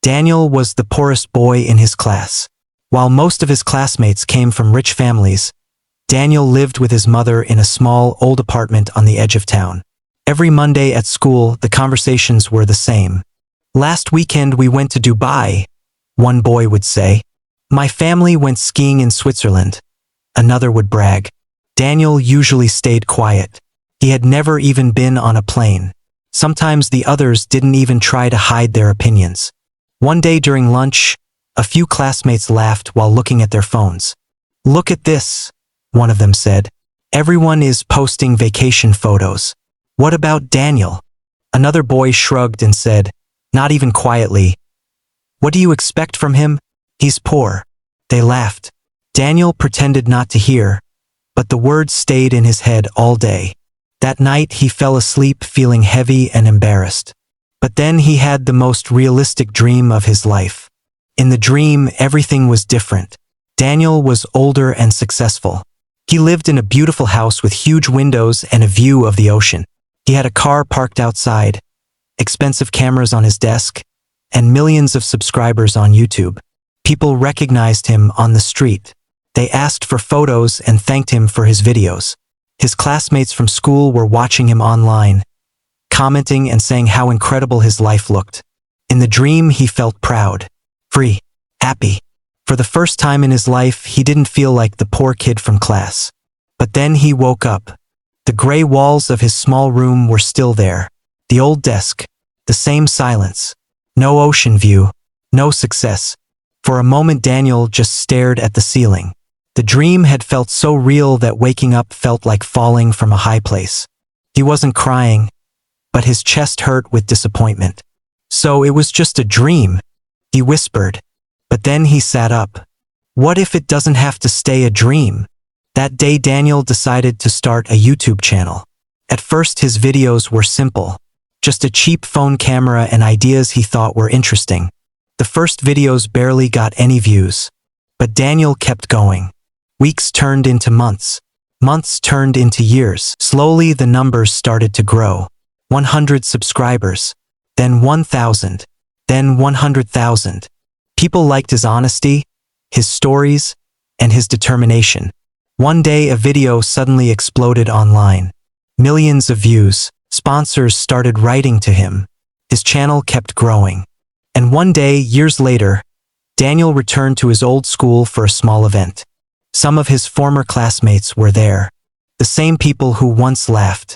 Daniel was the poorest boy in his class. While most of his classmates came from rich families, Daniel lived with his mother in a small, old apartment on the edge of town. Every Monday at school, the conversations were the same. "Last weekend we went to Dubai," one boy would say. "My family went skiing in Switzerland," another would brag. Daniel usually stayed quiet. He had never even been on a plane. Sometimes the others didn't even try to hide their opinions. One day during lunch, a few classmates laughed while looking at their phones. "Look at this," one of them said. "Everyone is posting vacation photos. What about Daniel?" Another boy shrugged and said, not even quietly, "What do you expect from him? He's poor." They laughed. Daniel pretended not to hear, but the words stayed in his head all day. That night he fell asleep feeling heavy and embarrassed. But then he had the most realistic dream of his life. In the dream, everything was different. Daniel was older and successful. He lived in a beautiful house with huge windows and a view of the ocean. He had a car parked outside, expensive cameras on his desk, and millions of subscribers on YouTube. People recognized him on the street. They asked for photos and thanked him for his videos. His classmates from school were watching him online, commenting and saying how incredible his life looked. In the dream, he felt proud, free, happy. For the first time in his life, he didn't feel like the poor kid from class. But then he woke up. The gray walls of his small room were still there. The old desk, the same silence. No ocean view, no success. For a moment, Daniel just stared at the ceiling. The dream had felt so real that waking up felt like falling from a high place. He wasn't crying, but his chest hurt with disappointment. "So it was just a dream," he whispered. But then he sat up. What if it doesn't have to stay a dream? That day Daniel decided to start a YouTube channel. At first his videos were simple. Just a cheap phone camera and ideas he thought were interesting. The first videos barely got any views. But Daniel kept going. Weeks turned into months. Months turned into years. Slowly the numbers started to grow. 100 subscribers. Then 1,000. Then 100,000. People liked his honesty, his stories, and his determination. One day a video suddenly exploded online. Millions of views. Sponsors started writing to him. His channel kept growing. And one day, years later, Daniel returned to his old school for a small event. Some of his former classmates were there. The same people who once laughed,